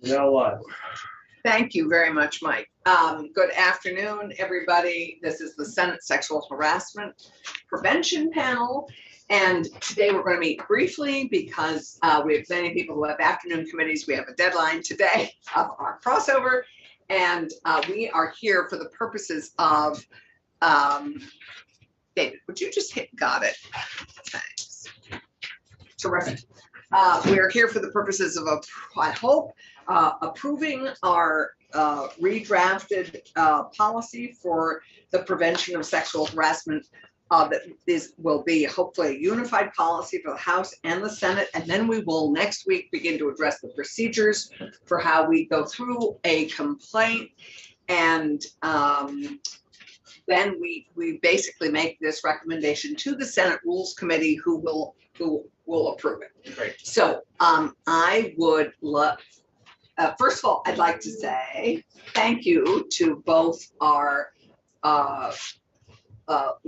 Now what? Thank you very much, Mike. Good afternoon, everybody. This is the Senate Sexual Harassment Prevention Panel. And today we're going to meet briefly because we have many people who have afternoon committees. We have a deadline today of our crossover. And we are here for the purposes of, David, would you just hit got it? Thanks. Terrific. We're here for the purposes of, I hope, approving our redrafted policy for the prevention of sexual harassment that will be hopefully a unified policy for the House and the Senate. And then we will next week begin to address the procedures for how we go through a complaint. And then we basically make this recommendation to the Senate Rules Committee who will approve it. Great. So I would love, first of all, I'd like to say thank you to both our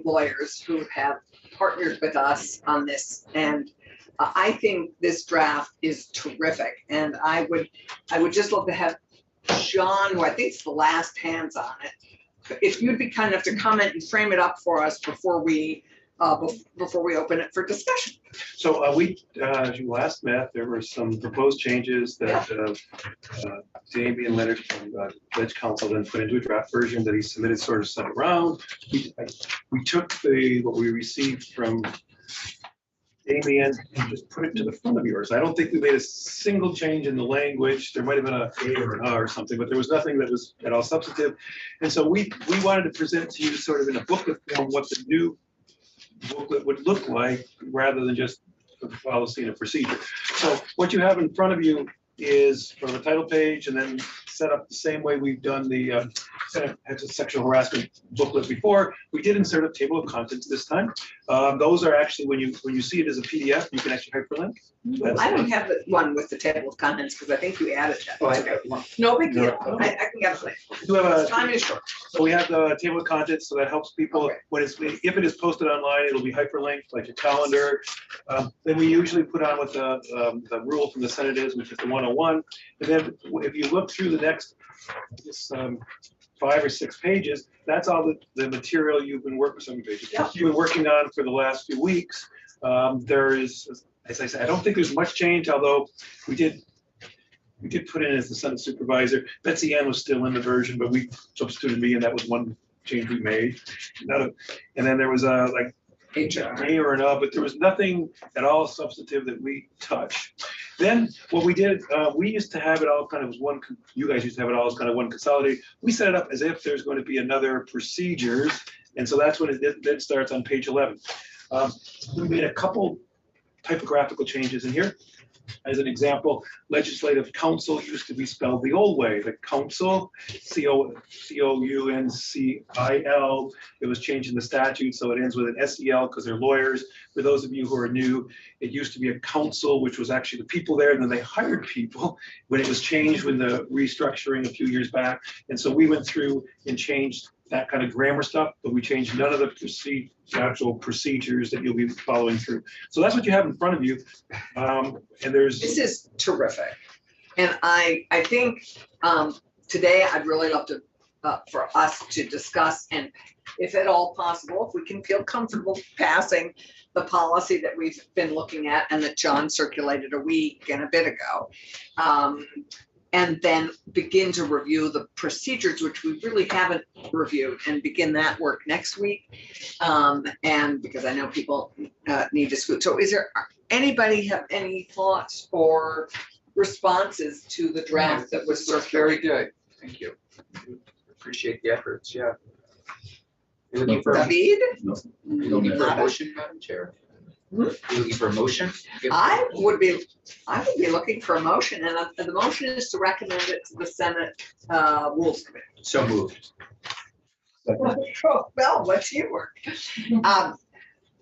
lawyers who have partnered with us on this. And I think this draft is terrific. And I would just love to have John, who I think is the last hands on it, if you'd be kind enough to comment and frame it up for us before we open it for discussion. So as you last met, there were some proposed changes that Jamie and Leonard from Ledge Council then put into a draft version that he submitted, sort of sent around. We took what we received from Damien and just put it to the front of yours. I don't think we made a single change in the language. There might have been a or an or something, but there was nothing that was at all substantive. And so we wanted to present to you sort of in a booklet form what the new booklet would look like rather than just a policy and a procedure. So what you have in front of you is from a title page and then set up the same way we've done the sexual harassment booklet before. We did insert a table of contents this time. Those are actually, when you see it as a PDF, you can actually hyperlink. I don't have the one with the table of contents because I think you added that. Oh, I got one. No big deal. No. I can get it. You have Time is short. So we have the table of contents, so that helps people. Okay. If it is posted online, it'll be hyperlinked like your calendar. Then we usually put on what the rule from the Senate is, which is the 101. And then if you look through the next 5 or 6 pages, that's all the material you've been working on for the last few weeks. There is, as I said, I don't think there's much change, although we did put in as the Senate supervisor. Betsy Ann was still in the version, but we substituted me, and that was one change we made. And then there was like A or an A, but there was nothing at all substantive that we touched. Then what we did, we used to have it all kind of as one, you guys used to have it all as kind of one consolidated. We set it up as if there's going to be another procedures. And so that's when it then starts on page 11. We made a couple typographical changes in here. As an example, legislative council used to be spelled the old way. The council, C-O-U-N-C-I-L, it was changed in the statute, so it ends with an S-E-L because they're lawyers. For those of you who are new, it used to be a council, which was actually the people there, and then they hired people when it was changed when the restructuring a few years back. And so we went through and changed that kind of grammar stuff, but we changed none of the actual procedures that you'll be following through. So that's what you have in front of you. And this is terrific. And I think today I'd really love to for us to discuss, and if at all possible, if we can feel comfortable passing the policy that we've been looking at and that John circulated a week and a bit ago. And then begin to review the procedures, which we really haven't reviewed, and begin that work next week. And because I know people need to scoot. So is there anybody have any thoughts or responses to the draft that was circulated? Very good. Thank you. Appreciate the efforts. Yeah. David? You're looking for a motion, Madam Chair? You're looking for a motion? I would be looking for a motion, and the motion is to recommend it to the Senate Rules Committee. So moved. Well, what's your work?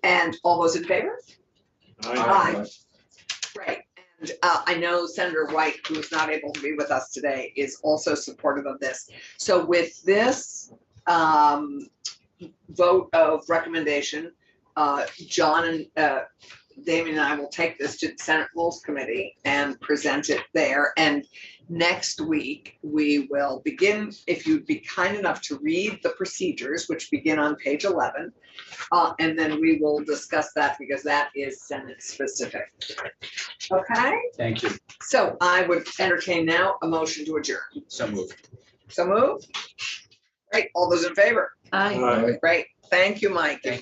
And all those in favor? Aye. Great. And I know Senator White, who is not able to be with us today, is also supportive of this. So with this vote of recommendation, John and Damien and I will take this to the Senate Rules Committee and present it there. And next week, we will begin, if you'd be kind enough to read the procedures, which begin on page 11. And then we will discuss that because that is Senate specific. Okay, Thank you. so I would entertain now a motion to adjourn. So moved. So move. Great, all those in favor? Aye. Great, thank you, Mike. Thank